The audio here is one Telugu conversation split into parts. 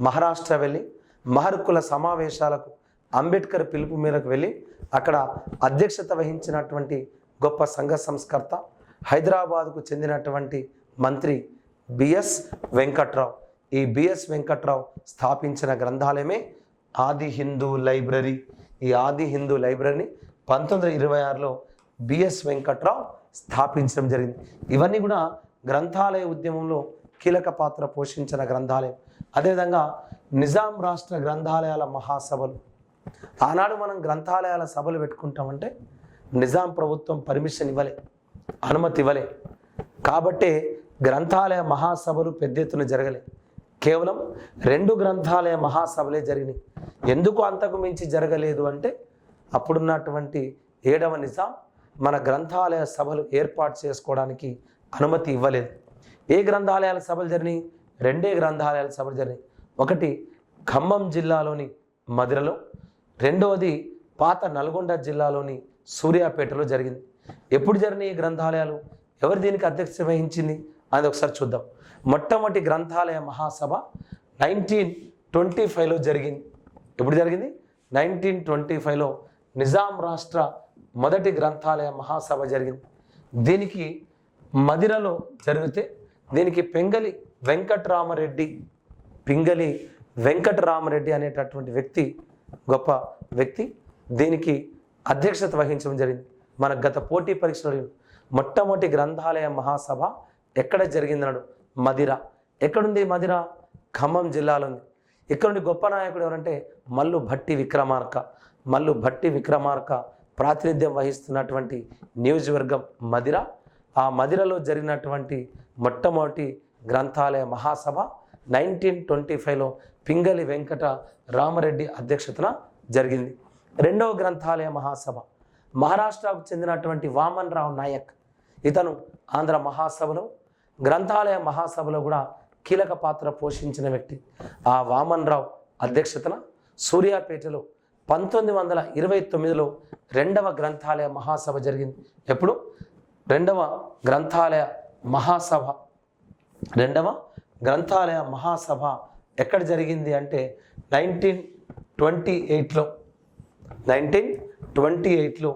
మహారాష్ట్ర వెళ్ళి మహర్కుల సమావేశాలకు అంబేద్కర్ పిలుపు మేరకు వెళ్ళి అక్కడ అధ్యక్షత వహించినటువంటి గొప్ప సంఘ సంస్కర్త, హైదరాబాద్కు చెందినటువంటి మంత్రి బిఎస్ వెంకట్రావు. ఈ బిఎస్ వెంకట్రావు స్థాపించిన గ్రంథాలయమే ఆది హిందూ లైబ్రరీ. ఈ ఆది హిందూ లైబ్రరీని 1926లో బిఎస్ వెంకట్రావు స్థాపించడం జరిగింది. ఇవన్నీ కూడా గ్రంథాలయ ఉద్యమంలో కీలక పాత్ర పోషించిన గ్రంథాలయం. అదేవిధంగా నిజాం రాష్ట్ర గ్రంథాలయాల మహాసభలు. ఆనాడు మనం గ్రంథాలయాల సభలు పెట్టుకుంటామంటే నిజాం ప్రభుత్వం పర్మిషన్ ఇవ్వలే, అనుమతి ఇవ్వలే. కాబట్టే గ్రంథాలయ మహాసభలు పెద్ద ఎత్తున జరగలే. కేవలం 2 గ్రంథాలయ మహాసభలే జరిగినాయి. ఎందుకు అంతకు మించి జరగలేదు అంటే అప్పుడున్నటువంటి 7వ నిజాం మన గ్రంథాలయ సభలు ఏర్పాటు చేసుకోవడానికి అనుమతి ఇవ్వలేదు. ఏ గ్రంథాలయాల సభలు జరిగినాయి? 2 గ్రంథాలయాల సభలు జరిగినాయి. ఒకటి ఖమ్మం జిల్లాలోని మధిరలో, రెండవది పాత నల్గొండ జిల్లాలోని సూర్యాపేటలో జరిగింది. ఎప్పుడు జరిగినాయి ఈ గ్రంథాలయాలు? ఎవరు దీనికి అధ్యక్షత వహించింది అది ఒకసారి చూద్దాం. మొట్టమొదటి గ్రంథాలయ మహాసభ 1925లో జరిగింది. ఎప్పుడు జరిగింది? 1925లో నిజాం రాష్ట్ర మొదటి గ్రంథాలయ మహాసభ జరిగింది. దీనికి మధిరలో జరిగితే దీనికి పింగళి వెంకటరామరెడ్డి అనేటటువంటి వ్యక్తి, గొప్ప వ్యక్తి, దీనికి అధ్యక్షత వహించడం జరిగింది. మన గత పోటీ పరీక్షలో మొట్టమొదటి గ్రంథాలయ మహాసభ ఎక్కడ జరిగిందన్నాడు? మధిర. ఎక్కడుంది మధిర? ఖమ్మం జిల్లాలో ఉంది. ఇక్కడ నుండి గొప్ప నాయకుడు ఎవరంటే మల్లు భట్టి విక్రమార్క ప్రాతినిధ్యం వహిస్తున్నటువంటి నియోజకవర్గం మధిర. ఆ మధిరలో జరిగినటువంటి మొట్టమొదటి గ్రంథాలయ మహాసభ 1925లో పింగళి వెంకట రామరెడ్డి అధ్యక్షతన జరిగింది. 2వ గ్రంథాలయ మహాసభ మహారాష్ట్రకు చెందినటువంటి వామన్ రావు నాయక్. ఇతను ఆంధ్ర మహాసభలో, గ్రంథాలయ మహాసభలో కూడా కీలక పాత్ర పోషించిన వ్యక్తి. ఆ వామన్ రావు అధ్యక్షతన సూర్యాపేటలో 1929లో 2వ గ్రంథాలయ మహాసభ జరిగింది. ఎప్పుడు? 2వ గ్రంథాలయ మహాసభ ఎక్కడ జరిగింది అంటే 1928లో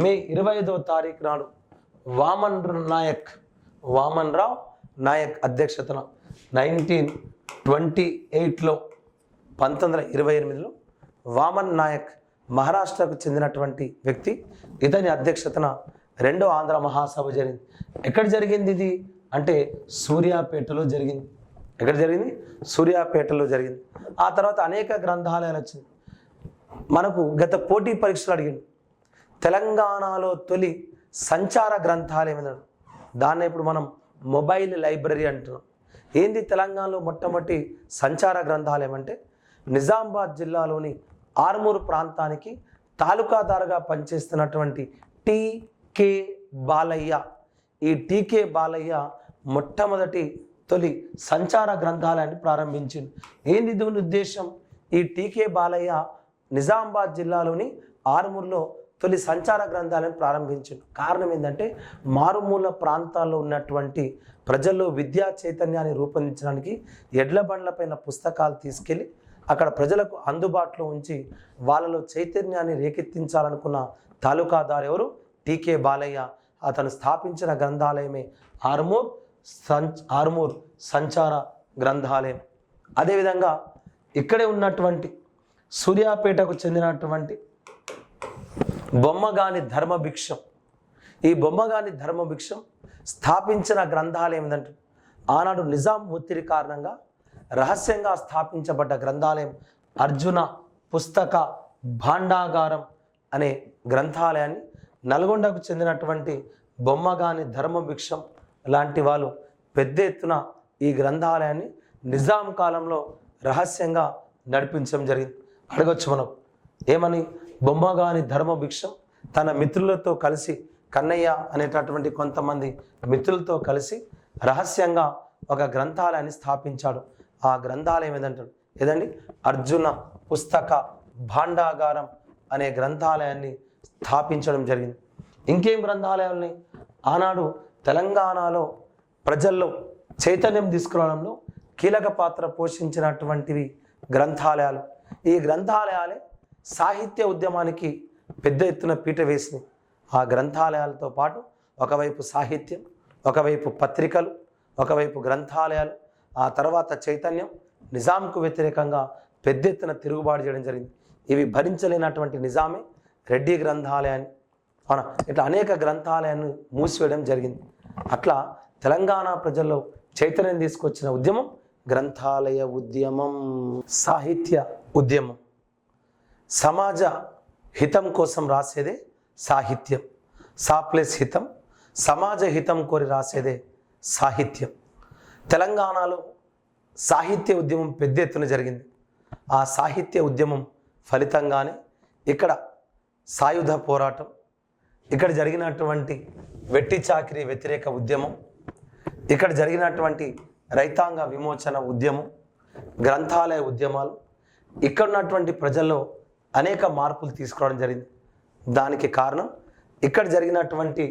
మే 25వ తారీఖు నాడు వామన్ రావు నాయక్ అధ్యక్షతన 1928లో వామన్ నాయక్ మహారాష్ట్రకు చెందినటువంటి వ్యక్తి, ఇతని అధ్యక్షతన 2వ ఆంధ్ర మహాసభ జరిగింది. ఎక్కడ జరిగింది ఇది అంటే సూర్యాపేటలో జరిగింది. ఎక్కడ జరిగింది? సూర్యాపేటలో జరిగింది. ఆ తర్వాత అనేక గ్రంథాలయాలు వచ్చింది. మనకు గత పోటీ పరీక్షలు అడిగింది తెలంగాణలో తొలి సంచార గ్రంథాలయం ఏమన్నాడు? దాన్ని ఇప్పుడు మనం మొబైల్ లైబ్రరీ అంటున్నాం. ఏంది తెలంగాణలో మొట్టమొదటి సంచార గ్రంథాలయం అంటే నిజామాబాద్ జిల్లాలోని ఆర్మూరు ప్రాంతానికి తాలూకాదారుగా పనిచేస్తున్నటువంటి టీకే బాలయ్య. ఈ టీకే బాలయ్య మొట్టమొదటి తొలి సంచార గ్రంథాలయాన్ని ప్రారంభించింది. ఏంది దీని ఉద్దేశం? ఈ టీకే బాలయ్య నిజామాబాద్ జిల్లాలోని ఆర్మూరులో తొలి సంచార గ్రంథాలయం ప్రారంభించింది. కారణం ఏంటంటే మారుమూల ప్రాంతాల్లో ఉన్నటువంటి ప్రజల్లో విద్యా చైతన్యాన్ని రూపొందించడానికి ఎడ్ల బండ్లపైన పుస్తకాలు తీసుకెళ్ళి అక్కడ ప్రజలకు అందుబాటులో ఉంచి వాళ్ళలో చైతన్యాన్ని రేకెత్తించాలనుకున్న తాలూకాదారు ఎవరు? టీకే బాలయ్య. అతను స్థాపించిన గ్రంథాలయమే ఆర్మూర్ సంచార గ్రంథాలయం. అదేవిధంగా ఇక్కడే ఉన్నటువంటి సూర్యాపేటకు చెందినటువంటి బొమ్మగాని ధర్మభిక్షం. ఈ బొమ్మగాని ధర్మభిక్షం స్థాపించిన గ్రంథాలయం ఏంటంటే ఆనాడు నిజాం ఒత్తిడి కారణంగా రహస్యంగా స్థాపించబడ్డ గ్రంథాలయం అర్జున పుస్తక భాండాగారం అనే గ్రంథాలయాన్ని నల్గొండకు చెందినటువంటి బొమ్మగాని ధర్మభిక్షం లాంటి వాళ్ళు పెద్ద ఎత్తున ఈ గ్రంథాలయాన్ని నిజాం కాలంలో రహస్యంగా నడిపించడం జరిగింది. అడగొచ్చు మనం ఏమని? బొమ్మగాని ధర్మభిక్షం తన మిత్రులతో కలిసి, కన్నయ్య అనేటటువంటి కొంతమంది మిత్రులతో కలిసి రహస్యంగా ఒక గ్రంథాలయాన్ని స్థాపించాడు. ఆ గ్రంథాలయం ఏదండి? అర్జున పుస్తక భాండాగారం అనే గ్రంథాలయాన్ని స్థాపించడం జరిగింది. ఇంకేం గ్రంథాలయాలని ఆనాడు తెలంగాణలో ప్రజల్లో చైతన్యం తీసుకురావడంలో కీలక పాత్ర పోషించినటువంటివి గ్రంథాలయాలు. ఈ గ్రంథాలయాలే సాహిత్య ఉద్యమానికి పెద్ద ఎత్తున పీట వేసినాయి. ఆ గ్రంథాలయాలతో పాటు ఒకవైపు సాహిత్యం, ఒకవైపు పత్రికలు, ఒకవైపు గ్రంథాలయాలు, ఆ తర్వాత చైతన్యం నిజాంకు వ్యతిరేకంగా పెద్ద ఎత్తున తిరుగుబాటు చేయడం జరిగింది. ఇవి భరించలేనటువంటి నిజామే రెడ్డి గ్రంథాలయాన్ని అవునా ఇట్లా అనేక గ్రంథాలయాన్ని మూసివేయడం జరిగింది. అట్లా తెలంగాణ ప్రజల్లో చైతన్యం తీసుకొచ్చిన ఉద్యమం గ్రంథాలయ ఉద్యమం. సాహిత్య ఉద్యమం సమాజ హితం కోసం రాసేదే సాహిత్యం. సా ప్లస్ హితం, సమాజ హితం కోరి రాసేదే సాహిత్యం. తెలంగాణలో సాహిత్య ఉద్యమం పెద్ద ఎత్తున జరిగింది. ఆ సాహిత్య ఉద్యమం ఫలితంగానే ఇక్కడ సాయుధ పోరాటం, ఇక్కడ జరిగినటువంటి వెట్టి చాకిరీ వ్యతిరేక ఉద్యమం, ఇక్కడ జరిగినటువంటి రైతాంగ విమోచన ఉద్యమం, గ్రంథాలయ ఉద్యమాలు ఇక్కడ ఉన్నటువంటి ప్రజల్లో అనేక మార్పులు తీసుకురావడం జరిగింది. దానికి కారణం ఇక్కడ జరిగినటువంటి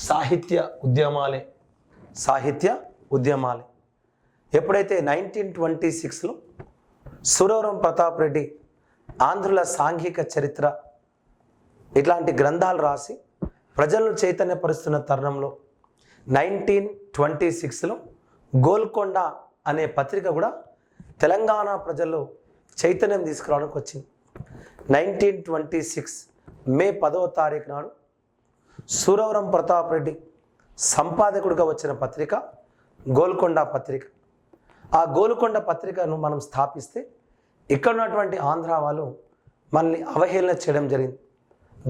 సాహిత్య ఉద్యమాలే. ఎప్పుడైతే 1926లో సురవరం ప్రతాప్ రెడ్డి ఆంధ్రుల సాంఘిక చరిత్ర ఇట్లాంటి గ్రంథాలు రాసి ప్రజలను చైతన్యపరుస్తున్న తరుణంలో 1926లో గోల్కొండ అనే పత్రిక కూడా తెలంగాణ ప్రజల్లో చైతన్యం తీసుకురావడానికి వచ్చింది. 1926 మే 10వ తారీఖు నాడు సురవరం ప్రతాప్ రెడ్డి సంపాదకుడిగా వచ్చిన పత్రిక గోల్కొండ పత్రిక. ఆ గోల్కొండ పత్రికను మనం స్థాపిస్తే ఇక్కడ ఉన్నటువంటి ఆంధ్ర వాళ్ళు మనల్ని అవహేళన చేయడం జరిగింది.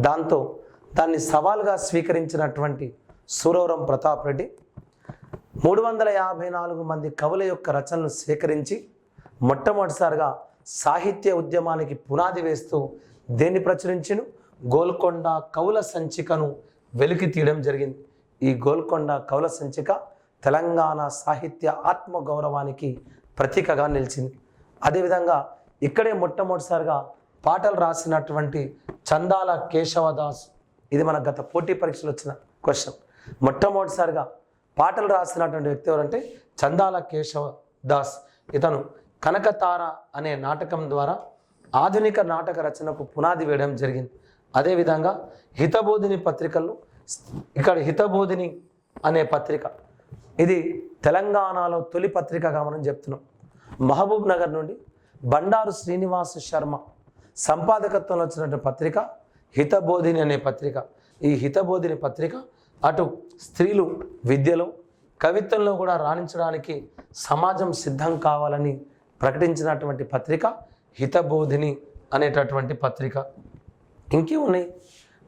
దాంతో దాన్ని సవాల్గా స్వీకరించినటువంటి సురవరం ప్రతాప్ రెడ్డి 354 మంది కవుల యొక్క రచనలు సేకరించి మొట్టమొదటిసారిగా సాహిత్య ఉద్యమానికి పునాది వేస్తూ దేన్ని ప్రచురించిను? గోల్కొండ కవుల సంచికను వెలికి తీయడం జరిగింది. ఈ గోల్కొండ కవుల సంచిక తెలంగాణ సాహిత్య ఆత్మగౌరవానికి ప్రతీకగా నిలిచింది. అదేవిధంగా ఇక్కడే మొట్టమొదటిసారిగా పాటలు రాసినటువంటి చందాల కేశవదాస్, ఇది మన గత పోటీ పరీక్షలు వచ్చిన క్వశ్చన్. మొట్టమొదటిసారిగా పాటలు రాసినటువంటి వ్యక్తి ఎవరంటే చందాల కేశవదాస్. ఇతను కనకతార అనే నాటకం ద్వారా ఆధునిక నాటక రచనకు పునాది వేయడం జరిగింది. అదేవిధంగా హితబోధిని పత్రికలు, ఇక్కడ హితబోధిని అనే పత్రిక ఇది తెలంగాణలో తొలి పత్రికగా మనం చెప్తున్నాం. మహబూబ్ నగర్ నుండి బండారు శ్రీనివాస శర్మ సంపాదకత్వంలో వచ్చినటువంటి పత్రిక హితబోధిని అనే పత్రిక. ఈ హితబోధిని పత్రిక అటు స్త్రీలు విద్యలో కవిత్వంలో కూడా రాణించడానికి సమాజం సిద్ధం కావాలని ప్రకటించినటువంటి పత్రిక హితబోధిని అనేటటువంటి పత్రిక. ఇంకేమున్నాయి?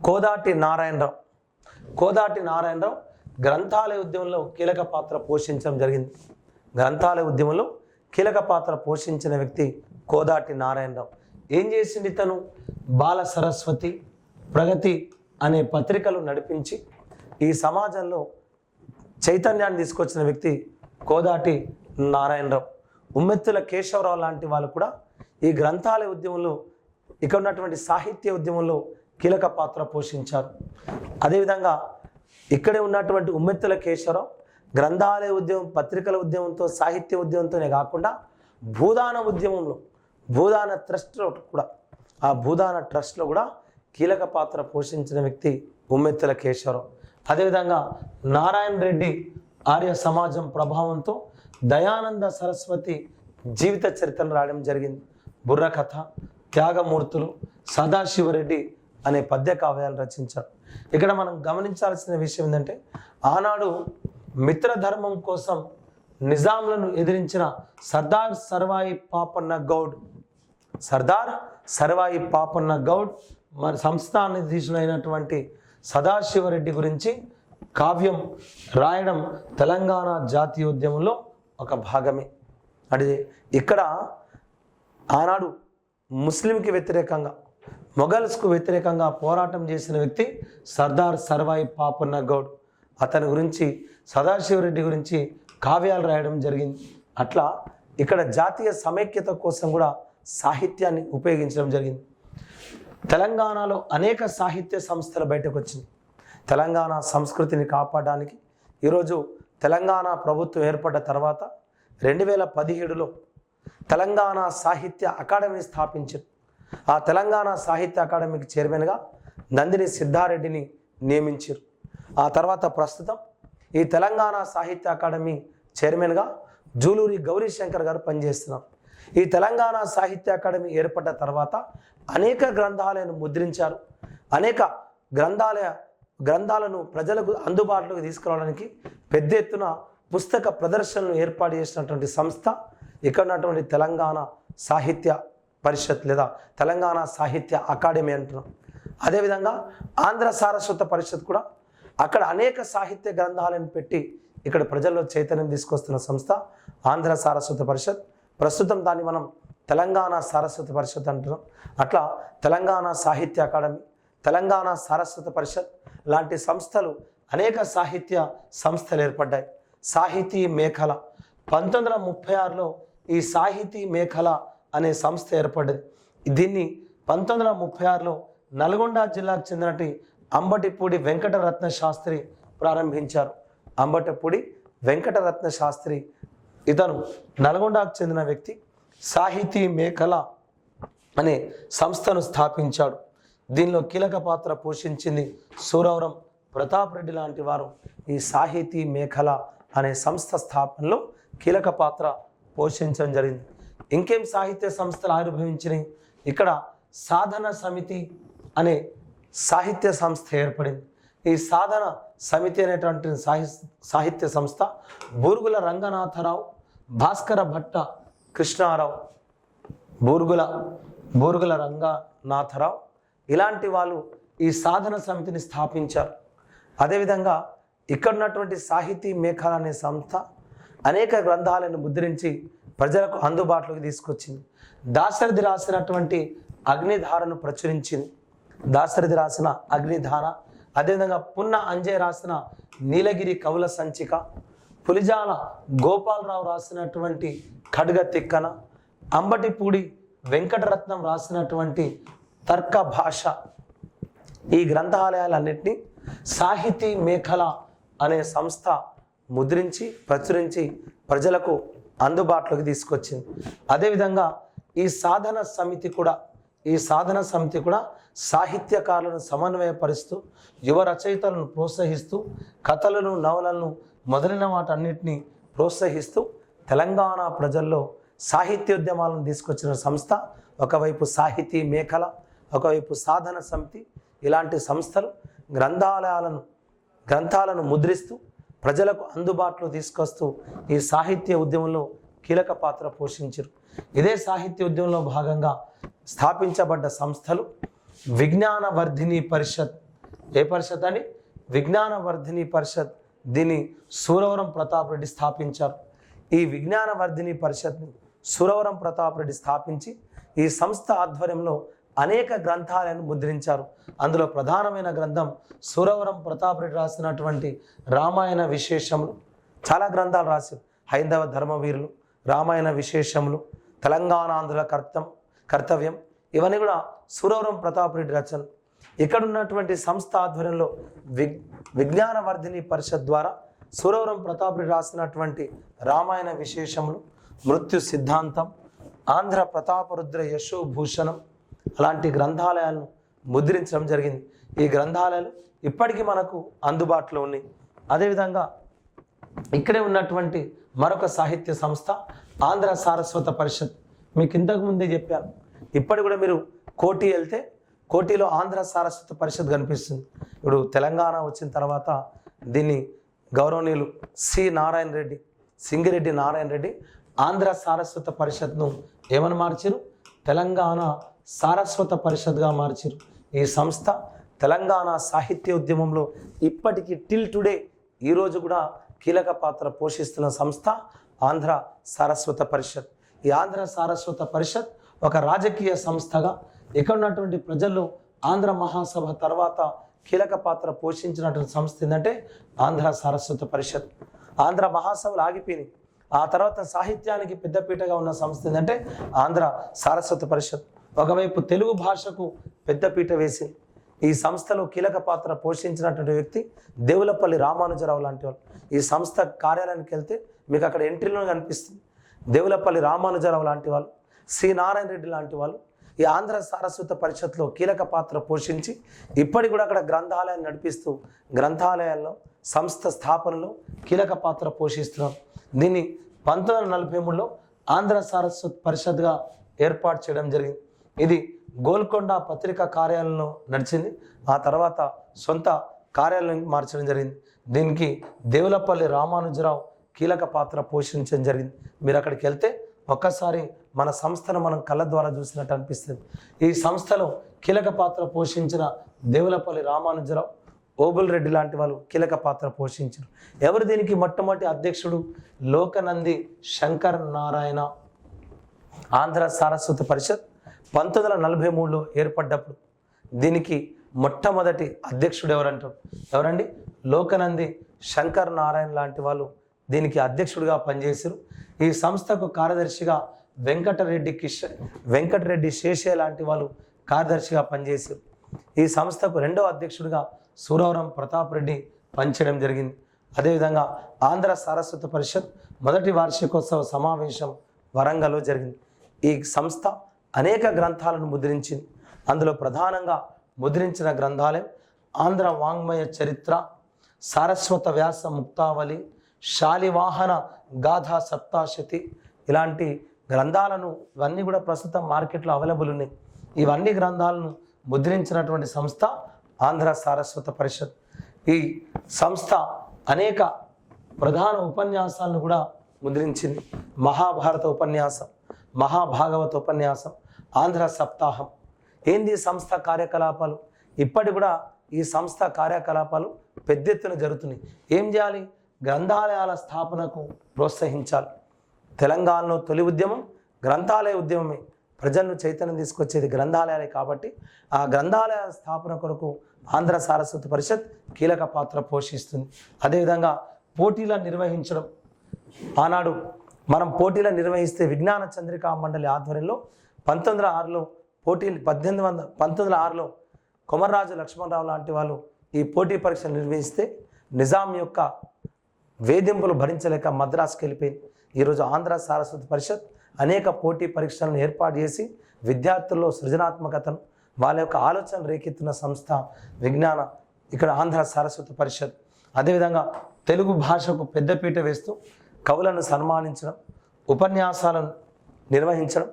కోదాటి నారాయణరావు గ్రంథాలయ ఉద్యమంలో కీలక పాత్ర పోషించడం జరిగింది. గ్రంథాలయ ఉద్యమంలో కీలక పాత్ర పోషించిన వ్యక్తి కోదాటి నారాయణరావు. ఏం చేసింది? తను బాల సరస్వతి, ప్రగతి అనే పత్రికలు నడిపించి ఈ సమాజంలో చైతన్యాన్ని తీసుకొచ్చిన వ్యక్తి కోదాటి నారాయణరావు. ఉమ్మెత్తుల కేశవరావు లాంటి వాళ్ళు కూడా ఈ గ్రంథాలయ ఉద్యమంలో, ఇక్కడ ఉన్నటువంటి సాహిత్య ఉద్యమంలో కీలక పాత్ర పోషించారు. అదేవిధంగా ఇక్కడే ఉన్నటువంటి ఉమ్మెత్తుల కేశవరావు గ్రంథాలయ ఉద్యమం, పత్రికల ఉద్యమంతో, సాహిత్య ఉద్యమంతోనే కాకుండా భూదాన ఉద్యమంలో, భూదాన ట్రస్ట్లో కూడా, ఆ భూదాన ట్రస్ట్లో కూడా కీలక పాత్ర పోషించిన వ్యక్తి ఉమ్మెత్తుల కేశవరావు. అదేవిధంగా నారాయణ రెడ్డి ఆర్య సమాజం ప్రభావంతో దయానంద సరస్వతి జీవిత చరిత్రను రాయడం జరిగింది. బుర్రకథ, త్యాగమూర్తులు, సదాశివరెడ్డి అనే పద్య కావ్యాలు రచించారు. ఇక్కడ మనం గమనించాల్సిన విషయం ఏంటంటే, ఆనాడు మిత్రధర్మం కోసం నిజాంలను ఎదిరించిన సర్దార్ సర్వాయి పాపన్న గౌడ్ మరి సంస్థానాధీశులైనటువంటి సదాశివరెడ్డి గురించి కావ్యం రాయడం తెలంగాణ జాతీయోద్యమంలో ఒక భాగమే. అంటే ఇక్కడ ఆనాడు ముస్లింకి వ్యతిరేకంగా, మొఘల్స్కు వ్యతిరేకంగా పోరాటం చేసిన వ్యక్తి సర్దార్ సర్వాయి పాపన్న గౌడ్. అతని గురించి, సదాశివరెడ్డి గురించి కావ్యాలు రాయడం జరిగింది. అట్లా ఇక్కడ జాతీయ సమైక్యత కోసం కూడా సాహిత్యాన్ని ఉపయోగించడం జరిగింది. తెలంగాణలో అనేక సాహిత్య సంస్థలు బయటకు వచ్చింది. తెలంగాణ సంస్కృతిని కాపాడడానికి ఈరోజు తెలంగాణ ప్రభుత్వం ఏర్పడ్డ తర్వాత 2017లో తెలంగాణ సాహిత్య అకాడమీని స్థాపించారు. ఆ తెలంగాణ సాహిత్య అకాడమీకి చైర్మన్గా నందిని సిద్ధారెడ్డిని నియమించారు. ఆ తర్వాత ప్రస్తుతం ఈ తెలంగాణ సాహిత్య అకాడమీ చైర్మన్గా జూలూరి గౌరీశంకర్ గారు పనిచేస్తున్నారు. ఈ తెలంగాణ సాహిత్య అకాడమీ ఏర్పడ్డ తర్వాత అనేక గ్రంథాలను ముద్రించారు. అనేక గ్రంథాలను ప్రజలకు అందుబాటులోకి తీసుకురావడానికి పెద్ద ఎత్తున పుస్తక ప్రదర్శనలు ఏర్పాటు చేసినటువంటి సంస్థ ఇక్కడ ఉన్నటువంటి తెలంగాణ సాహిత్య పరిషత్ లేదా తెలంగాణ సాహిత్య అకాడమీ అంటున్నాం. అదేవిధంగా ఆంధ్ర సారస్వత పరిషత్ కూడా అక్కడ అనేక సాహిత్య గ్రంథాలను పెట్టి ఇక్కడ ప్రజల్లో చైతన్యం తీసుకొస్తున్న సంస్థ ఆంధ్ర సారస్వత పరిషత్. ప్రస్తుతం దాన్ని మనం తెలంగాణ సారస్వత పరిషత్ అంటున్నాం. అట్లా తెలంగాణ సాహిత్య అకాడమీ, తెలంగాణ సారస్వత పరిషత్ లాంటి సంస్థలు అనేక సాహిత్య సంస్థలు ఏర్పడ్డాయి. సాహితీ మేఖల 1936లో ఈ సాహితీ మేఖల అనే సంస్థ ఏర్పడ్డది. దీన్ని 1936లో నల్గొండ జిల్లాకు చెందినటి అంబటిపూడి వెంకటరత్న శాస్త్రి ప్రారంభించారు. అంబటిపూడి వెంకటరత్న శాస్త్రి ఇతను నల్గొండకు చెందిన వ్యక్తి. సాహితీ మేఖల అనే సంస్థను స్థాపించాడు. దీనిలో కీలక పాత్ర పోషించింది సూరవరం ప్రతాప్ రెడ్డి లాంటి వారు. ఈ సాహితీ మేఖల అనే సంస్థ స్థాపనలో కీలక పాత్ర పోషించడం జరిగింది. ఇంకేం సాహిత్య సంస్థలు ఆవిర్భవించినాయి? ఇక్కడ సాధన సమితి అనే సాహిత్య సంస్థ ఏర్పడింది. ఈ సాధన సమితి అనేటువంటి సాహిత్య సంస్థ బూర్గుల రంగనాథరావు, భాస్కర భట్ట కృష్ణారావు, బూర్గుల రంగనాథరావు ఇలాంటి వాళ్ళు ఈ సాధన సమితిని స్థాపించారు. అదేవిధంగా ఇక్కడ ఉన్నటువంటి సాహితీ మేఖల అనే సంస్థ అనేక గ్రంథాలను ముద్రించి ప్రజలకు అందుబాటులోకి తీసుకొచ్చింది. దాశరథి రాసినటువంటి అగ్నిధారను ప్రచురించింది. దాశరథి రాసిన అగ్నిధార, అదేవిధంగా పున్న అంజయ్ రాసిన నీలగిరి కవుల సంచిక, పులిజాల గోపాలరావు రాసినటువంటి ఖడ్గ తిక్కన, అంబటిపూడి వెంకటరత్నం రాసినటువంటి తర్క భాష, ఈ గ్రంథాలయాలన్నింటినీ సాహితీ మేఖల అనే సంస్థ ముద్రించి ప్రచురించి ప్రజలకు అందుబాటులోకి తీసుకొచ్చింది. అదేవిధంగా ఈ సాధన సమితి కూడా సాహిత్యకారులను సమన్వయపరుస్తూ యువ రచయితలను ప్రోత్సహిస్తూ కథలను, నవలలను మొదలైన వాటన్నిటిని ప్రోత్సహిస్తూ తెలంగాణ ప్రజల్లో సాహిత్యోద్యమాలను తీసుకొచ్చిన సంస్థ. ఒకవైపు సాహితీ మేఖల, ఒకవైపు సాధన సమితి. ఇలాంటి సంస్థలు గ్రంథాలను ముద్రిస్తూ ప్రజలకు అందుబాటులో తీసుకొస్తూ ఈ సాహిత్య ఉద్యమంలో కీలక పాత్ర పోషించారు. ఇదే సాహిత్య ఉద్యమంలో భాగంగా స్థాపించబడ్డ సంస్థలు విజ్ఞానవర్ధిని పరిషత్. ఏ పరిషత్ అని? విజ్ఞానవర్ధిని పరిషత్. దీన్ని సూరవరం ప్రతాప్ రెడ్డి స్థాపించారు. ఈ విజ్ఞానవర్ధిని పరిషత్ని సూరవరం ప్రతాప్ రెడ్డి స్థాపించి ఈ సంస్థ ఆధ్వర్యంలో అనేక గ్రంథాలను ముద్రించారు. అందులో ప్రధానమైన గ్రంథం సూరవరం ప్రతాప్ రెడ్డి రాసినటువంటి రామాయణ విశేషములు. చాలా గ్రంథాలు రాశారు. హైందవ ధర్మవీరులు, రామాయణ విశేషములు, తెలంగాణాంధ్రుల కర్తవ్యం, ఇవన్నీ కూడా సూరవరం ప్రతాప్ రెడ్డి రచన. ఇక్కడ ఉన్నటువంటి సంస్థ ఆధ్వర్యంలో విజ్ఞానవర్ధిని పరిషత్ ద్వారా సూరవరం ప్రతాప్ రెడ్డి రాసినటువంటి రామాయణ విశేషములు, మృత్యు సిద్ధాంతం, ఆంధ్ర ప్రతాపరుద్ర యశోభూషణం అలాంటి గ్రంథాలయాలను ముద్రించడం జరిగింది. ఈ గ్రంథాలయాలు ఇప్పటికీ మనకు అందుబాటులో ఉన్నాయి. అదేవిధంగా ఇక్కడే ఉన్నటువంటి మరొక సాహిత్య సంస్థ ఆంధ్ర సారస్వత పరిషత్. మీకు ఇంతకు ముందే చెప్పాను. ఇప్పటి కూడా మీరు కోటి వెళ్తే కోటిలో ఆంధ్ర సారస్వత పరిషత్ కనిపిస్తుంది. ఇప్పుడు తెలంగాణ వచ్చిన తర్వాత దీన్ని గౌరవనీయులు సింగిరెడ్డి నారాయణ రెడ్డి ఆంధ్ర సారస్వత పరిషత్ను ఏమని మార్చారు? తెలంగాణ సారస్వత పరిషత్గా మార్చారు. ఈ సంస్థ తెలంగాణ సాహిత్య ఉద్యమంలో ఇప్పటికీ టిల్ టుడే ఈరోజు కూడా కీలక పాత్ర పోషిస్తున్న సంస్థ ఆంధ్ర సారస్వత పరిషత్. ఈ ఆంధ్ర సారస్వత పరిషత్ ఒక రాజకీయ సంస్థగా ఇక్కడ ఉన్నటువంటి ప్రజల్లో ఆంధ్ర మహాసభ తర్వాత కీలక పాత్ర పోషించినటువంటి సంస్థ ఏంటంటే ఆంధ్ర సారస్వత పరిషత్. ఆంధ్ర మహాసభలు ఆగిపోయినాయి. ఆ తర్వాత సాహిత్యానికి పెద్దపీటగా ఉన్న సంస్థ ఏంటంటే ఆంధ్ర సారస్వత పరిషత్. ఒకవైపు తెలుగు భాషకు పెద్దపీట వేసి ఈ సంస్థలో కీలక పాత్ర పోషించినటువంటి వ్యక్తి దేవులపల్లి రామానుజరావు లాంటి వాళ్ళు. ఈ సంస్థ కార్యాలయానికి వెళ్తే మీకు అక్కడ ఎంట్రీలో కనిపిస్తుంది. దేవులపల్లి రామానుజరావు లాంటి వాళ్ళు, సి నారాయణ రెడ్డి లాంటి వాళ్ళు ఈ ఆంధ్ర సారస్వత పరిషత్లో కీలక పాత్ర పోషించి ఇప్పటికి కూడా అక్కడ గ్రంథాలయాన్ని నడిపిస్తూ గ్రంథాలయాల్లో సంస్థ స్థాపనలో కీలక పాత్ర పోషిస్తున్నారు. దీన్ని 1943లో ఆంధ్ర సారస్వత పరిషత్గా ఏర్పాటు చేయడం జరిగింది. ఇది గోల్కొండ పత్రికా కార్యాలయంలో నడిచింది. ఆ తర్వాత సొంత కార్యాలయం మార్చడం జరిగింది. దీనికి దేవులపల్లి రామానుజరావు కీలక పాత్ర పోషించడం జరిగింది. మీరు అక్కడికి వెళ్తే ఒక్కసారి మన సంస్థను మనం కళ్ళ ద్వారా చూసినట్టు అనిపిస్తుంది. ఈ సంస్థలో కీలక పాత్ర పోషించిన దేవులపల్లి రామానుజరావు, ఓబుల్ రెడ్డి లాంటి వాళ్ళు కీలక పాత్ర పోషించారు. ఎవరు దీనికి మొట్టమొదటి అధ్యక్షుడు? లోకనంది శంకర్ నారాయణ. ఆంధ్ర సారస్వత పరిషత్ 1943లో ఏర్పడ్డప్పుడు దీనికి మొట్టమొదటి అధ్యక్షుడు ఎవరండి? లోకనంది శంకర్ నారాయణ లాంటి వాళ్ళు దీనికి అధ్యక్షుడిగా పనిచేశారు. ఈ సంస్థకు కార్యదర్శిగా వెంకటరెడ్డి శేషయ్య లాంటి వాళ్ళు కార్యదర్శిగా పనిచేశారు. ఈ సంస్థకు రెండవ అధ్యక్షుడిగా సూరవరం ప్రతాప్ రెడ్డి పనిచేయడం జరిగింది. అదేవిధంగా ఆంధ్ర సారస్వత పరిషత్ మొదటి వార్షికోత్సవ సమావేశం వరంగల్లో జరిగింది. ఈ సంస్థ అనేక గ్రంథాలను ముద్రించింది. అందులో ప్రధానంగా ముద్రించిన గ్రంథాలయం ఆంధ్ర వాంగ్మయ చరిత్ర, సారస్వత వ్యాస ముక్తావళి, శాలివాహన గాథా సప్తాశతి ఇలాంటి గ్రంథాలను ఇవన్నీ కూడా ప్రస్తుతం మార్కెట్లో అవైలబుల్ ఉన్నాయి. ఇవన్నీ గ్రంథాలను ముద్రించినటువంటి సంస్థ ఆంధ్ర సారస్వత పరిషత్. ఈ సంస్థ అనేక ప్రధాన ఉపన్యాసాలను కూడా ముద్రించింది. మహాభారత ఉపన్యాసం, మహాభాగవత ఉపన్యాసం, ఆంధ్ర సప్తాహం. ఏంది సంస్థ కార్యకలాపాలు? ఇప్పటి కూడా ఈ సంస్థ కార్యకలాపాలు పెద్ద ఎత్తున జరుగుతున్నాయి. ఏం చేయాలి? గ్రంథాలయాల స్థాపనకు ప్రోత్సహించాలి. తెలంగాణలో తొలి ఉద్యమం గ్రంథాలయ ఉద్యమమే. ప్రజలను చైతన్యం తీసుకొచ్చేది గ్రంథాలయాలే. కాబట్టి ఆ గ్రంథాలయ స్థాపన కొరకు ఆంధ్ర సారస్వత పరిషత్ కీలక పాత్ర పోషిస్తుంది. అదేవిధంగా పోటీలను నిర్వహించడం. ఆనాడు మనం పోటీలను నిర్వహిస్తే విజ్ఞాన చంద్రికా మండలి ఆధ్వర్యంలో 1906లో పోటీలు 1906లో కొమర్రాజు లక్ష్మణరావు లాంటి వాళ్ళు ఈ పోటీ పరీక్షలు నిర్వహిస్తే నిజాం యొక్క వేధింపులు భరించలేక మద్రాసుకి వెళ్ళిపోయింది. ఈరోజు ఆంధ్ర సారస్వత పరిషత్ అనేక పోటీ పరీక్షలను ఏర్పాటు చేసి విద్యార్థుల్లో సృజనాత్మకతను వాళ్ళ యొక్క ఆలోచన రేకెత్తిన సంస్థ విజ్ఞాన ఇక్కడ ఆంధ్ర సారస్వత పరిషత్. అదేవిధంగా తెలుగు భాషకు పెద్దపీట వేస్తూ కవులను సన్మానించడం, ఉపన్యాసాలను నిర్వహించడం,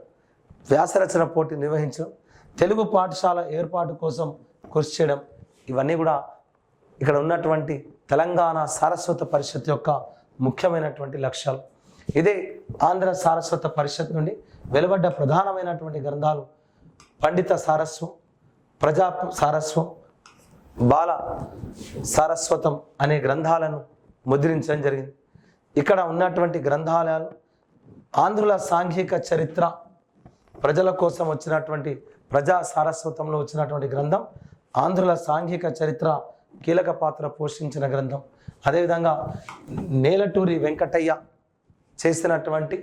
వ్యాసరచన పోటీ నిర్వహించడం, తెలుగు పాఠశాల ఏర్పాటు కోసం కృషి చేయడం, ఇవన్నీ కూడా ఇక్కడ ఉన్నటువంటి తెలంగాణ సారస్వత పరిషత్ యొక్క ముఖ్యమైనటువంటి లక్ష్యాలు. ఇదే ఆంధ్ర సారస్వత పరిషత్ నుండి వెలువడ్డ ప్రధానమైనటువంటి గ్రంథాలు పండిత సారస్వం, ప్రజా సారస్వం, బాల సారస్వతం అనే గ్రంథాలను ముద్రించడం జరిగింది. ఇక్కడ ఉన్నటువంటి గ్రంథాలయాలు ఆంధ్రుల సాంఘిక చరిత్ర, ప్రజల కోసం వచ్చినటువంటి ప్రజా సారస్వతంలో వచ్చినటువంటి గ్రంథం ఆంధ్రుల సాంఘిక చరిత్ర కీలక పాత్ర పోషించిన గ్రంథం. అదేవిధంగా నేలటూరి వెంకటయ్య చేసినటువంటి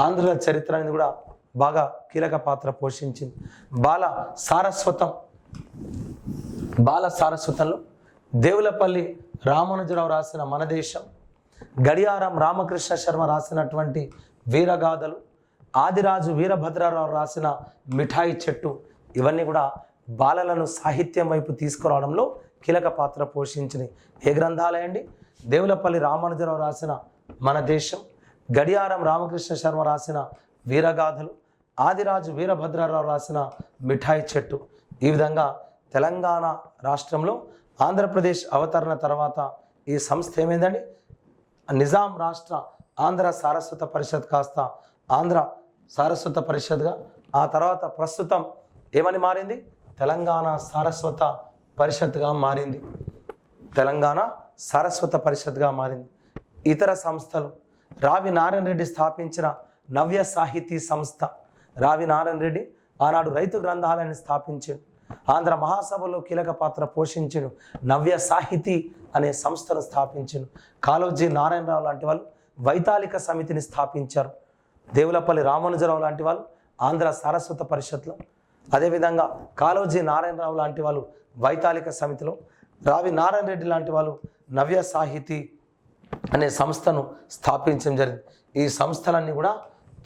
ఆంధ్రుల చరిత్ర అనేది కూడా బాగా కీలక పాత్ర పోషించింది. బాల సారస్వతంలో దేవులపల్లి రామానుజరావు రాసిన మన దేశం, గడియారం రామకృష్ణ శర్మ రాసినటువంటి వీరగాథలు, ఆదిరాజు వీరభద్రరావు రాసిన మిఠాయి చెట్టు, ఇవన్నీ కూడా బాలలను సాహిత్యం వైపు తీసుకురావడంలో కీలక పాత్ర పోషించినాయి. ఏ గ్రంథాలయండి? దేవులపల్లి రామానుజరావు రాసిన మన దేశం, గడియారం రామకృష్ణ శర్మ రాసిన వీరగాథలు, ఆదిరాజు వీరభద్రరావు రాసిన మిఠాయి చెట్టు. ఈ విధంగా తెలంగాణ రాష్ట్రంలో ఆంధ్రప్రదేశ్ అవతరణ తర్వాత ఈ సంస్థ ఏమైందండి? నిజాం రాష్ట్ర ఆంధ్ర సారస్వత పరిషత్ కాస్త ఆంధ్ర సారస్వత పరిషత్గా, ఆ తర్వాత ప్రస్తుతం ఏమని మారింది? తెలంగాణ సారస్వత పరిషత్గా మారింది. తెలంగాణ సారస్వత పరిషత్గా మారింది. ఇతర సంస్థలు రావి నారాయణ రెడ్డి స్థాపించిన నవ్య సాహితీ సంస్థ. రావి నారాయణ రెడ్డి ఆనాడు రైతు గ్రంథాలయాన్ని స్థాపించాడు. ఆంధ్ర మహాసభలో కీలక పాత్ర పోషించాడు. నవ్య సాహితీ అనే సంస్థను స్థాపించాడు. కాళోజీ నారాయణరావు లాంటి వాళ్ళు వైతాళిక సమితిని స్థాపించారు. దేవులపల్లి రామానుజరావు లాంటి వాళ్ళు ఆంధ్ర సారస్వత పరిషత్లో, అదేవిధంగా కాళోజీ నారాయణరావు లాంటి వాళ్ళు వైతాళిక సమితిలో, రావి నారాయణ రెడ్డి లాంటి వాళ్ళు నవ్య సాహితీ అనే సంస్థను స్థాపించడం జరిగింది. ఈ సంస్థలన్నీ కూడా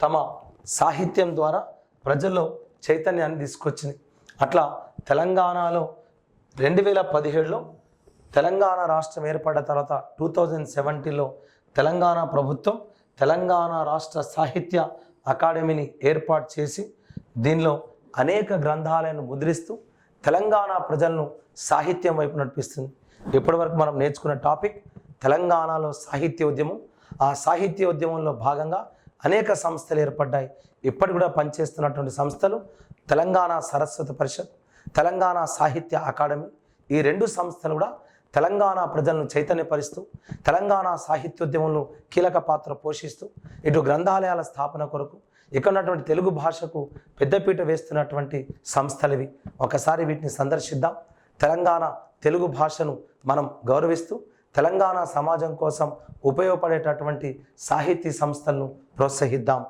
తమ సాహిత్యం ద్వారా ప్రజల్లో చైతన్యాన్ని తీసుకొచ్చింది. అట్లా తెలంగాణలో 2017లో తెలంగాణ రాష్ట్రం ఏర్పడిన తర్వాత 2017లో తెలంగాణ ప్రభుత్వం తెలంగాణ రాష్ట్ర సాహిత్య అకాడమీని ఏర్పాటు చేసి దీనిలో అనేక గ్రంథాలను ముద్రిస్తూ తెలంగాణ ప్రజలను సాహిత్యం వైపు నడిపిస్తుంది. ఇప్పటివరకు మనం నేర్చుకున్న టాపిక్ తెలంగాణలో సాహిత్య ఉద్యమం. ఆ సాహిత్య ఉద్యమంలో భాగంగా అనేక సంస్థలు ఏర్పడ్డాయి. ఇప్పటి కూడా పనిచేస్తున్నటువంటి సంస్థలు తెలంగాణ సరస్వతి పరిషత్, తెలంగాణ సాహిత్య అకాడమీ. ఈ రెండు సంస్థలు కూడా తెలంగాణ ప్రజలను చైతన్యపరుస్తూ తెలంగాణ సాహిత్యోద్యమంలో కీలక పాత్ర పోషిస్తూ ఇటు గ్రంథాలయాల స్థాపన కొరకు ఇక్కడ ఉన్నటువంటి తెలుగు భాషకు పెద్దపీట వేస్తున్నటువంటి సంస్థలు ఇవి. ఒకసారి వీటిని సందర్శిద్దాం. తెలంగాణ తెలుగు భాషను మనం గౌరవిస్తూ తెలంగాణ సమాజం కోసం ఉపయోగపడేటటువంటి సాహితీ సంస్థలను ప్రోత్సహిద్దాం.